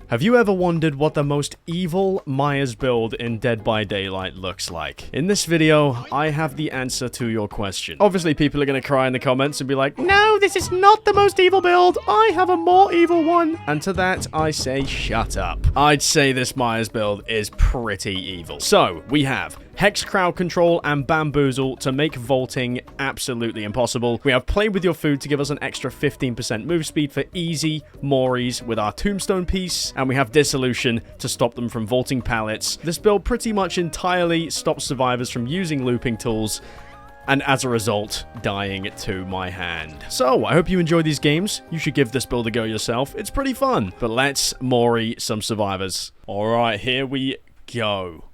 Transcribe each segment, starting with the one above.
Have you ever wondered what the most evil Myers build in Dead by Daylight looks like? In this video, I have the answer to your question. Obviously, people are going to cry in the comments and be like, no, this is not the most evil build. I have a more evil one. And to that, I say, shut up. I'd say this Myers build is pretty evil. So, we have Hex Crowd Control and Bamboozle to make vaulting absolutely impossible. We have Play with Your Food to give us an extra 15% move speed for easy moris with our Tombstone Piece. And we have Dissolution to stop them from vaulting pallets. This build pretty much entirely stops survivors from using looping tools, and as a result, dying to my hand. So, I hope you enjoy these games. You should give this build a go yourself. It's pretty fun. But let's mori some survivors. Alright, here we go.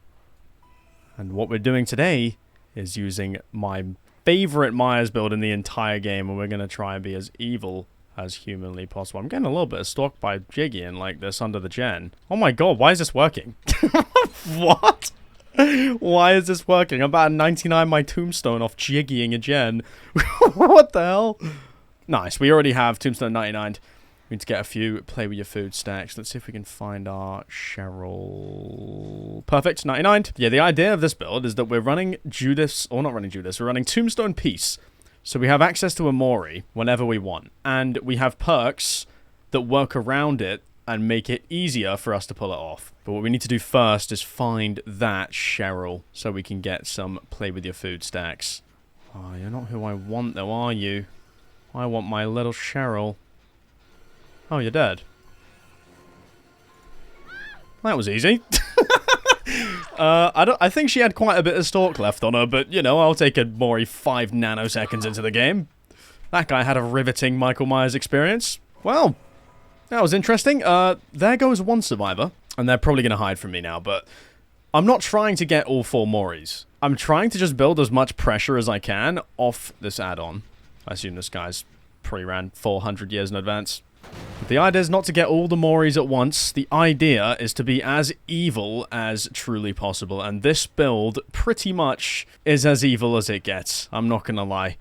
And what we're doing today is using my favorite Myers build in the entire game, and we're going to try and be as evil as humanly possible. I'm getting a little bit stalked by Jiggying like this under the gen. Oh my god, why is this working? What? Why is this working? I'm about to 99 my tombstone off Jiggying a gen. What the hell? Nice, we already have tombstone 99. We need to get a few Play with Your Food stacks. Let's see if we can find our Cheryl. Perfect, 99. Yeah, the idea of this build is that we're running Judas, or not running Judas, we're running Tombstone Piece. So we have access to a mori whenever we want. And we have perks that work around it and make it easier for us to pull it off. But what we need to do first is find that Cheryl so we can get some Play with Your Food stacks. Oh, you're not who I want though, are you? I want my little Cheryl. Oh, you're dead. That was easy. I think she had quite a bit of stalk left on her, but, you know, I'll take a mori 5 nanoseconds into the game. That guy had a riveting Michael Myers experience. Well, that was interesting. There goes one survivor, and they're probably going to hide from me now, but I'm not trying to get all 4 moris. I'm trying to just build as much pressure as I can off this add-on. I assume this guy's pre-ran 400 years in advance. The idea is not to get all the moris at once. The idea is to be as evil as truly possible. And this build pretty much is as evil as it gets. I'm not gonna lie.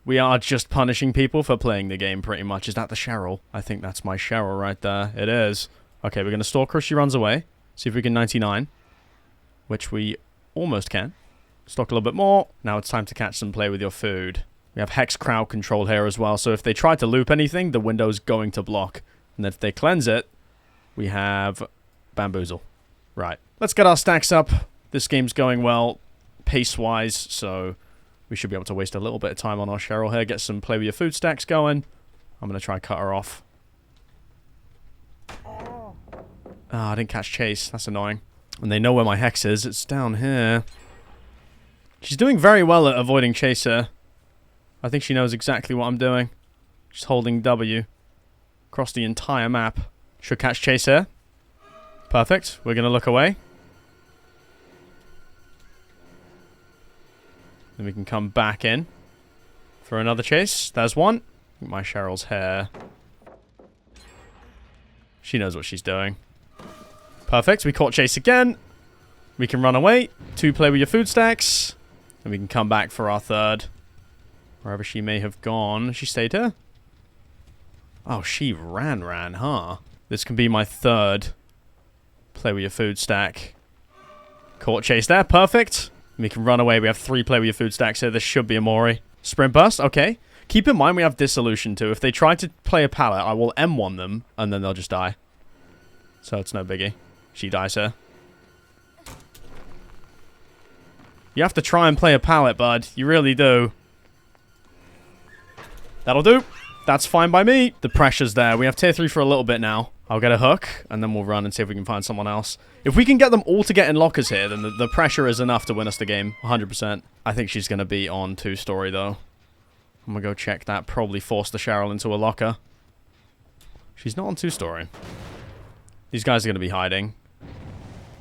We are just punishing people for playing the game pretty much. Is that the Cheryl? I think that's my Cheryl right there. It is. Okay, we're gonna stalk her as she runs away. See if we can 99. Which we almost can. Stalk a little bit more. Now it's time to catch some Play with Your Food. We have Hex Crowd Control here as well, so if they try to loop anything, the window's going to block. And if they cleanse it, we have Bamboozle. Right. Let's get our stacks up. This game's going well, pace-wise, so we should be able to waste a little bit of time on our Cheryl here, get some Play with Your Food stacks going. I'm going to try and cut her off. Ah, I didn't catch Chase. That's annoying. And they know where my Hex is. It's down here. She's doing very well at avoiding Chase here. I think she knows exactly what I'm doing. She's holding W across the entire map. Should catch Chase here. Perfect. We're going to look away. Then we can come back in for another chase. There's one. My Cheryl's hair. She knows what she's doing. Perfect. We caught Chase again. We can run away. 2 Play with Your Food stacks. And we can come back for our 3rd. Wherever she may have gone. She stayed here? Oh, she ran, huh? This can be my 3rd Play with Your Food stack. Caught Chase there. Perfect. We can run away. We have 3 Play with Your Food stacks here. This should be a mori. Sprint burst. Okay. Keep in mind we have Dissolution too. If they try to play a pallet, I will M1 them, and then they'll just die. So it's no biggie. She dies here. You have to try and play a pallet, bud. You really do. That'll do. That's fine by me. The pressure's there. We have tier 3 for a little bit now. I'll get a hook, and then we'll run and see if we can find someone else. If we can get them all to get in lockers here, then the pressure is enough to win us the game. 100%. I think she's going to be on 2-story, though. I'm going to go check that. Probably force the Cheryl into a locker. She's not on 2-story. These guys are going to be hiding.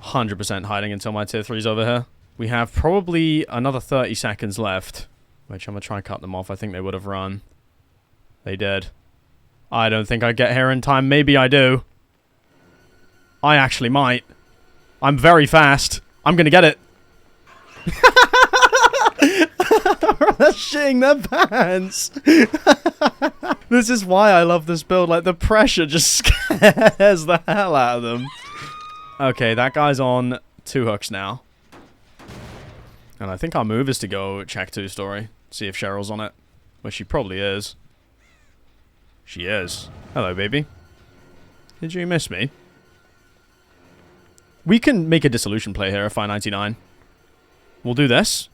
100% hiding until my tier 3's over here. We have probably another 30 seconds left, which I'm going to try and cut them off. I think they would have run. They did. I don't think I get here in time. Maybe I do. I actually might. I'm very fast. I'm gonna get it. They're shitting their pants. This is why I love this build. Like, the pressure just scares the hell out of them. Okay, that guy's on 2 hooks now. And I think our move is to go check 2-story. See if Cheryl's on it. Well, she probably is. She is. Hello, baby. Did you miss me? We can make a Dissolution play here, a 599. We'll do this.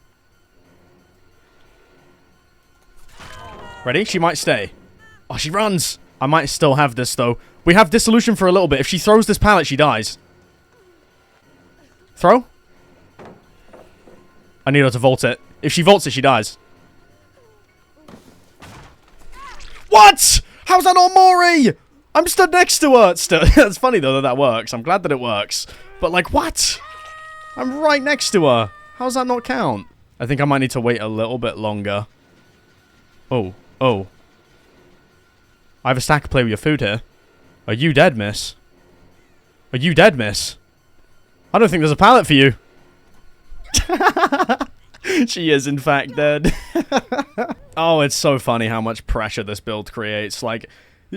Ready? She might stay. Oh, she runs. I might still have this, though. We have Dissolution for a little bit. If she throws this pallet, she dies. Throw? I need her to vault it. If she vaults it, she dies. What? How's that not mori? I'm stood next to her. Still, it's funny, though, that works. I'm glad that it works. But, like, what? I'm right next to her. How's that not count? I think I might need to wait a little bit longer. Oh. Oh. I have a stack of play with your food here. Are you dead, miss? Are you dead, miss? I don't think there's a pallet for you. She is, in fact, dead. Oh, it's so funny how much pressure this build creates. Like,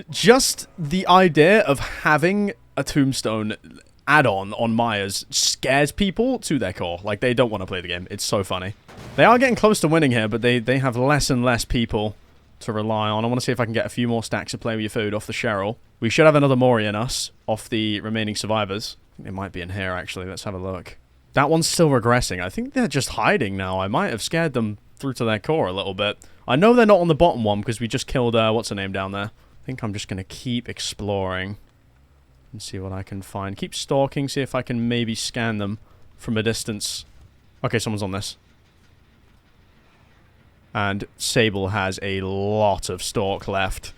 just the idea of having a Tombstone add-on on Myers scares people to their core. Like, they don't want to play the game. It's so funny. They are getting close to winning here, but they have less and less people to rely on. I want to see if I can get a few more stacks of play with your food off the Cheryl. We should have another mori in us off the remaining survivors. I think they might be in here, actually. Let's have a look. That one's still regressing. I think they're just hiding now. I might have scared them through to their core a little bit. I know they're not on the bottom one because we just killed, what's her name down there? I think I'm just going to keep exploring and see what I can find. Keep stalking, see if I can maybe scan them from a distance. Okay, someone's on this. And Sable has a lot of stalk left.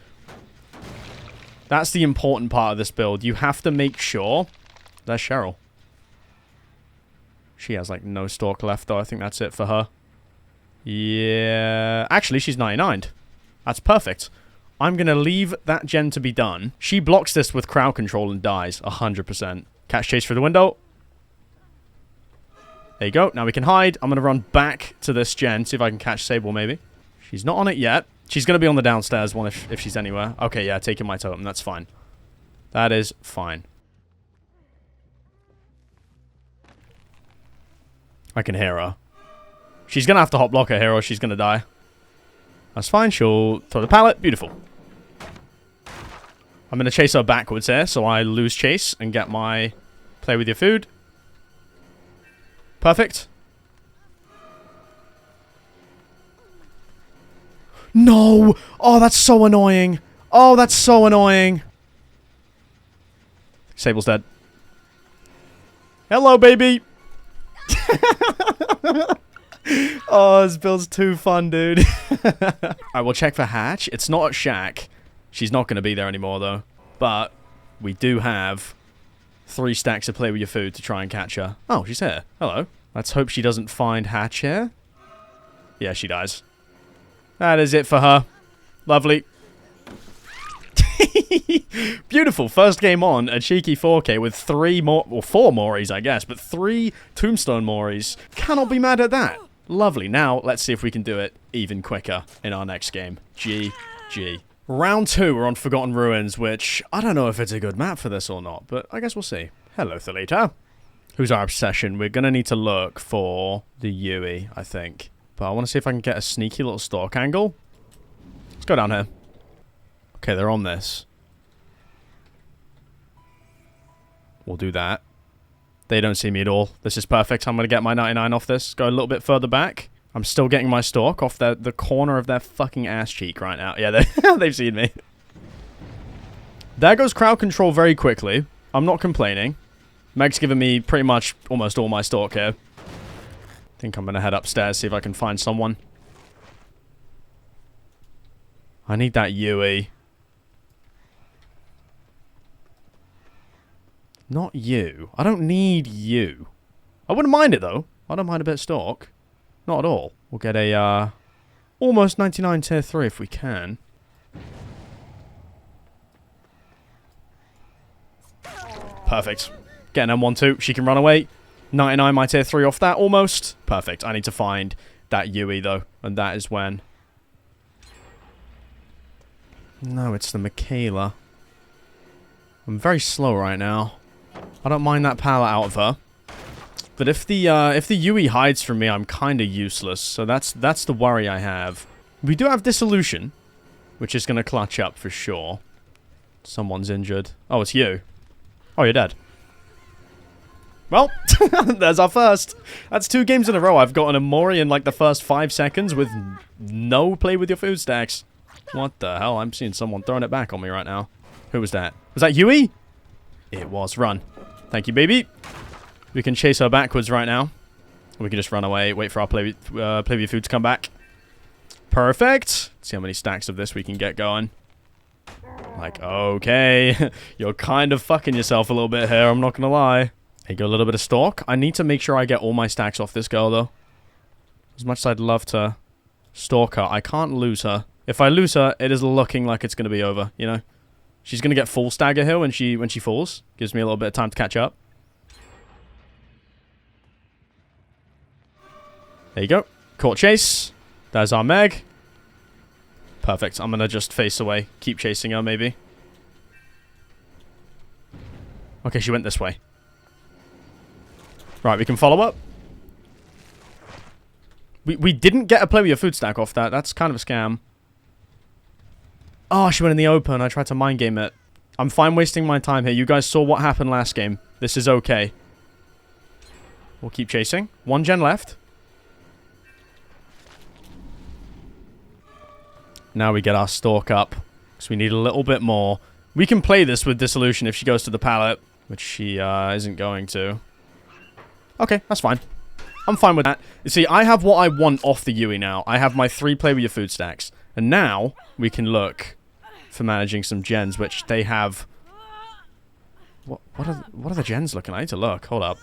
That's the important part of this build. You have to make sure... There's Cheryl. She has, like, no stalk left, though. I think that's it for her. Yeah... Actually, she's 99'd. That's perfect. I'm going to leave that gen to be done. She blocks this with crowd control and dies. 100%. Catch chase through the window. There you go. Now we can hide. I'm going to run back to this gen. See if I can catch Sable, maybe. She's not on it yet. She's going to be on the downstairs one if she's anywhere. Okay, yeah, taking my totem. That's fine. That is fine. I can hear her. She's going to have to hot block her here or she's going to die. That's fine. She'll throw the pallet. Beautiful. I'm going to chase her backwards here, so I lose chase and get my play with your food. Perfect. No! Oh, that's so annoying. Oh, that's so annoying. Sable's dead. Hello, baby. Oh, this build's too fun, dude. Alright, we'll check for Hatch. It's not at Shack. She's not going to be there anymore, though. But we do have 3 stacks of play with your food to try and catch her. Oh, she's here. Hello. Let's hope she doesn't find Hatch here. Yeah, she dies. That is it for her. Lovely. Beautiful. First game on, a cheeky 4K with 3 more, or 4 moris, I guess, but 3 Tombstone moris. Cannot be mad at that. Lovely. Now, let's see if we can do it even quicker in our next game. GG. Round 2, we're on Forgotten Ruins, which I don't know if it's a good map for this or not, but I guess we'll see. Hello, Thalita. Who's our obsession? We're going to need to look for the Yui, I think. But I want to see if I can get a sneaky little stalk angle. Let's go down here. Okay, they're on this. We'll do that. They don't see me at all. This is perfect. I'm going to get my 99 off this. Go a little bit further back. I'm still getting my stalk off the corner of their fucking ass cheek right now. Yeah, they've seen me. There goes crowd control very quickly. I'm not complaining. Meg's given me pretty much almost all my stalk here. I think I'm going to head upstairs, see if I can find someone. I need that Yui. Not you. I don't need you. I wouldn't mind it, though. I don't mind a bit of stalk. Not at all. We'll get a, almost 99 tier 3 if we can. Perfect. Getting M1-2. She can run away. 99 my tier 3 off that, almost. Perfect. I need to find that Yui, though. And that is when... No, it's the Michaela. I'm very slow right now. I don't mind that pallet out of her. But if the Yui hides from me, I'm kind of useless. So that's the worry I have. We do have Dissolution, which is going to clutch up for sure. Someone's injured. Oh, it's you. Oh, you're dead. Well, there's our first. That's 2 games in a row. I've gotten a mori in like the first 5 seconds with no play with your food stacks. What the hell? I'm seeing someone throwing it back on me right now. Who was that? Was that Yui? It was. Run. Thank you, baby. We can chase her backwards right now. We can just run away, wait for our play with your food to come back. Perfect. Let's see how many stacks of this we can get going. Like, okay. You're kind of fucking yourself a little bit here, I'm not gonna lie. Here you go, a little bit of stalk. I need to make sure I get all my stacks off this girl, though. As much as I'd love to stalk her, I can't lose her. If I lose her, it is looking like it's gonna be over, you know? She's gonna get full stagger here when she falls. Gives me a little bit of time to catch up. There you go. Caught chase. There's our Meg. Perfect. I'm gonna just face away. Keep chasing her, maybe. Okay, she went this way. Right, we can follow up. We didn't get a play with your food stack off that. That's kind of a scam. Oh, she went in the open. I tried to mind game it. I'm fine wasting my time here. You guys saw what happened last game. This is okay. We'll keep chasing. 1 gen left. Now we get our stalk up. Because we need a little bit more. We can play this with Dissolution if she goes to the pallet. Which she isn't going to. Okay, that's fine. I'm fine with that. You see, I have what I want off the Yui now. I have my 3 play with your food stacks. And now, we can look for managing some gens, which they have... What are the gens looking like? I need to look. Hold up.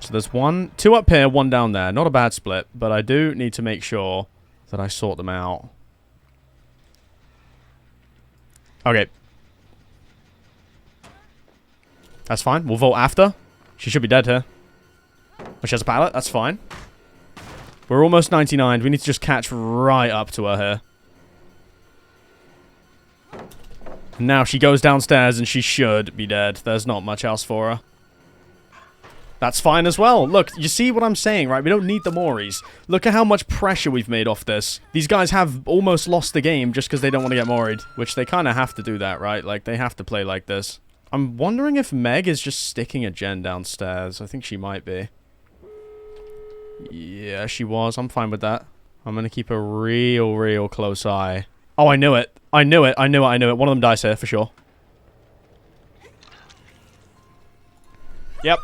So there's 2 up here, 1 down there. Not a bad split, but I do need to make sure that I sort them out. Okay. That's fine. We'll vote after. She should be dead here. Oh, she has a pallet. That's fine. We're almost 99. We need to just catch right up to her here. Now she goes downstairs and she should be dead. There's not much else for her. That's fine as well. Look, you see what I'm saying, right? We don't need the moris. Look at how much pressure we've made off this. These guys have almost lost the game just because they don't want to get moried. Which they kind of have to do that, right? Like, they have to play like this. I'm wondering if Meg is just sticking a gen downstairs. I think she might be. Yeah, she was. I'm fine with that. I'm going to keep a real close eye. Oh, I knew it. I knew it. One of them dies here, for sure. Yep.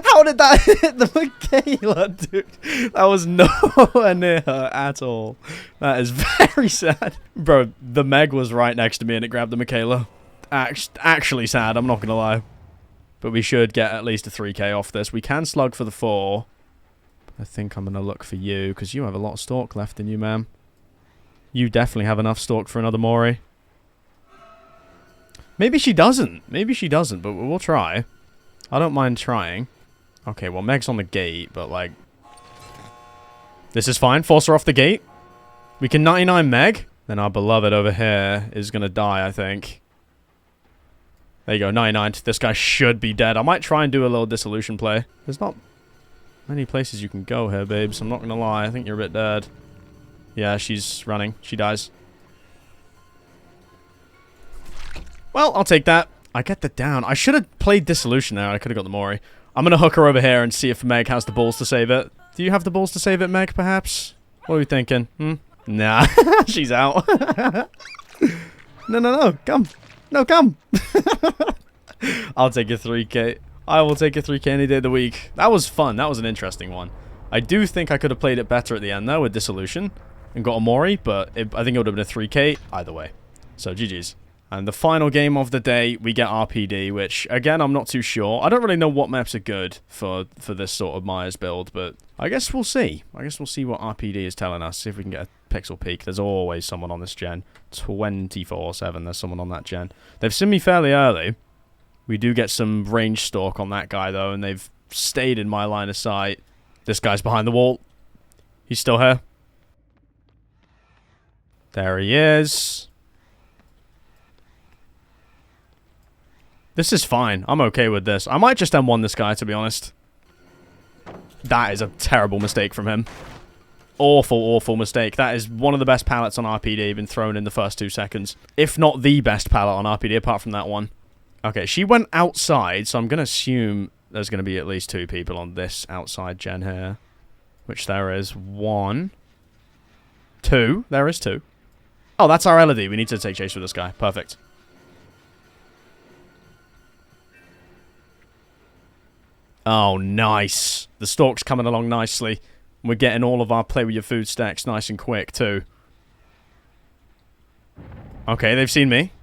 How did that hit the Michaela, dude? That was nowhere near her at all. That is very sad. Bro, the Meg was right next to me and it grabbed the Michaela. Actually sad, I'm not going to lie. But we should get at least a 3k off this. We can slug for the 4. I think I'm going to look for you, because you have a lot of stalk left in you, ma'am. You definitely have enough stalk for another mori. Maybe she doesn't. Maybe she doesn't, but we'll try. I don't mind trying. Okay, well, Meg's on the gate, but, like... This is fine. Force her off the gate. We can 99 Meg. Then our beloved over here is going to die, I think. There you go, 99. This guy should be dead. I might try and do a little Dissolution play. There's not many places you can go here, babes. I'm not going to lie. I think you're a bit dead. Yeah, she's running. She dies. Well, I'll take that. I get the down. I should have played Dissolution there. I could have got the mori. I'm going to hook her over here and see if Meg has the balls to save it. Do you have the balls to save it, Meg, perhaps? What are you thinking? Nah, she's out. No. Come. No, come. I'll take a 3k. I will take a 3k any day of the week. That was fun. That was an interesting one. I do think I could have played it better at the end, though, with Dissolution. And got a mori, but I think it would have been a 3k either way. So, GG's. And the final game of the day, we get RPD, which, again, I'm not too sure. I don't really know what maps are good for this sort of Myers build, but I guess we'll see. I guess we'll see what RPD is telling us, see if we can get a pixel peek. There's always someone on this gen. 24/7, there's someone on that gen. They've seen me fairly early. We do get some range stalk on that guy, though, and they've stayed in my line of sight. This guy's behind the wall. He's still here. There he is. This is fine. I'm okay with this. I might just M1 this guy, to be honest. That is a terrible mistake from him. Awful, awful mistake. That is one of the best pallets on RPD been thrown in the first 2 seconds. If not the best pallet on RPD, apart from that one. Okay, she went outside, so I'm going to assume there's going to be at least 2 people on this outside gen here. Which there is 1. 2. There is 2. Oh, that's our LED. We need to take chase with this guy. Perfect. Oh, nice. The stalk's coming along nicely. We're getting all of our play with your food stacks nice and quick, too. Okay, they've seen me.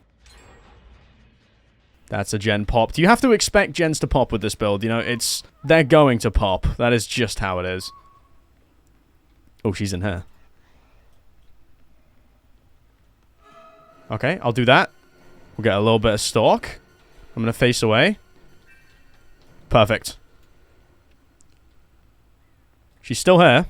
That's a gen pop. Do you have to expect gens to pop with this build? You know, it's... They're going to pop. That is just how it is. Oh, she's in here. Okay, I'll do that. We'll get a little bit of stalk. I'm going to face away. Perfect. She's still here.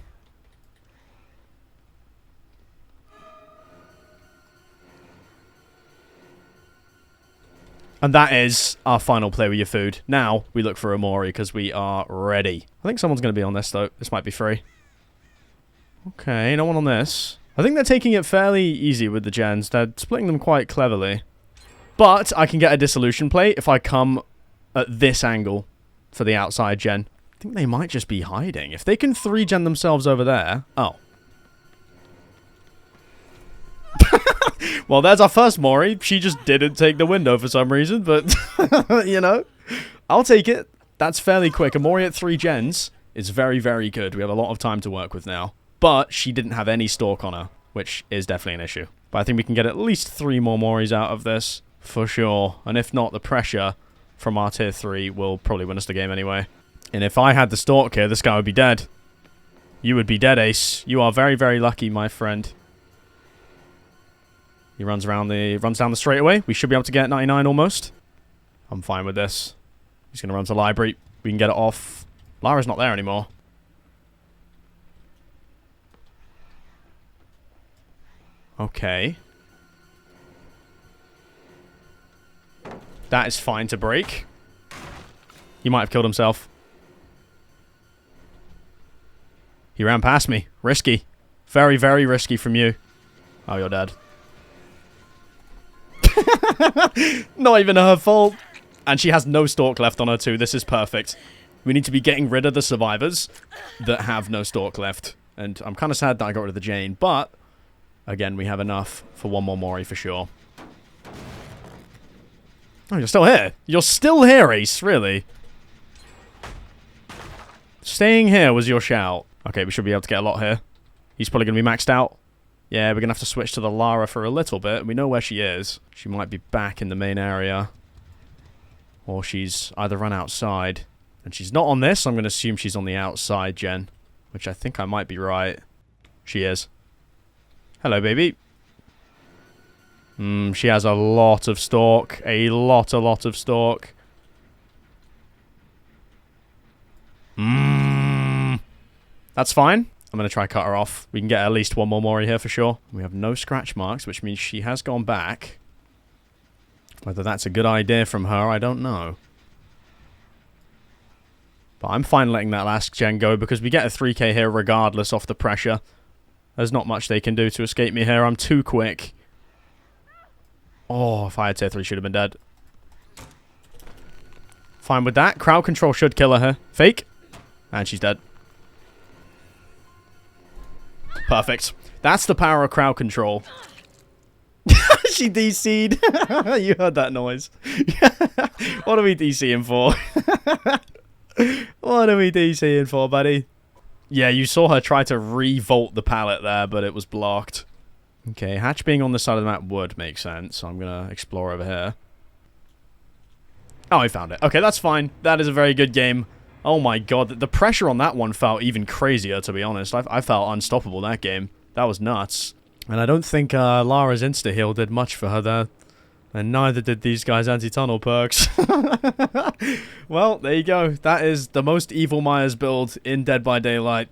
And that is our final play with your food. Now, we look for a mori because we are ready. I think someone's going to be on this, though. This might be free. Okay, no one on this. I think they're taking it fairly easy with the gens. They're splitting them quite cleverly. But I can get a dissolution play if I come at this angle for the outside gen. I think they might just be hiding. If they can 3-gen themselves over there... Oh. Well, there's our first mori. She just didn't take the window for some reason, but, you know, I'll take it. That's fairly quick. A mori at 3 gens is very, very good. We have a lot of time to work with now. But she didn't have any stalk on her, which is definitely an issue. But I think we can get at least 3 more moris out of this, for sure. And if not, the pressure from our tier 3 will probably win us the game anyway. And if I had the stalk here, this guy would be dead. You would be dead, Ace. You are very, very lucky, my friend. He runs down the straightaway. We should be able to get 99 almost. I'm fine with this. He's going to run to library. We can get it off. Lara's not there anymore. Okay. That is fine to break. He might have killed himself. He ran past me. Risky. Very, very risky from you. Oh, you're dead. Not even her fault. And she has no stalk left on her too. This is perfect. We need to be getting rid of the survivors that have no stalk left. And I'm kind of sad that I got rid of the Jane. But, again, we have enough for 1 more mori for sure. Oh, you're still here. You're still here, Ace. Really? Staying here was your shout. Okay, we should be able to get a lot here. He's probably going to be maxed out. Yeah, we're going to have to switch to the Lara for a little bit. We know where she is. She might be back in the main area. Or she's either run outside. And she's not on this. I'm going to assume she's on the outside gen. Which I think I might be right. She is. Hello, baby. She has a lot of stalk. A lot of stalk. That's fine. I'm going to try cut her off. We can get at least 1 more mori here for sure. We have no scratch marks, which means she has gone back. Whether that's a good idea from her, I don't know. But I'm fine letting that last gen go because we get a 3k here regardless off the pressure. There's not much they can do to escape me here. I'm too quick. Oh, if I had tier 3, should have been dead. Fine with that. Crowd control should kill her here. Fake. And she's dead. Perfect. That's the power of crowd control. She DC'd. You heard that noise. What are we DCing for? What are we DCing for, buddy? Yeah, you saw her try to revolt the pallet there, but it was blocked. Okay, hatch being on the side of the map would make sense, so I'm going to explore over here. Oh, I found it. Okay, that's fine. That is a very good game. Oh my god, the pressure on that one felt even crazier, to be honest. I felt unstoppable that game. That was nuts. And I don't think Lara's insta-heal did much for her there. And neither did these guys' anti-tunnel perks. Well, there you go. That is the most evil Myers build in Dead by Daylight.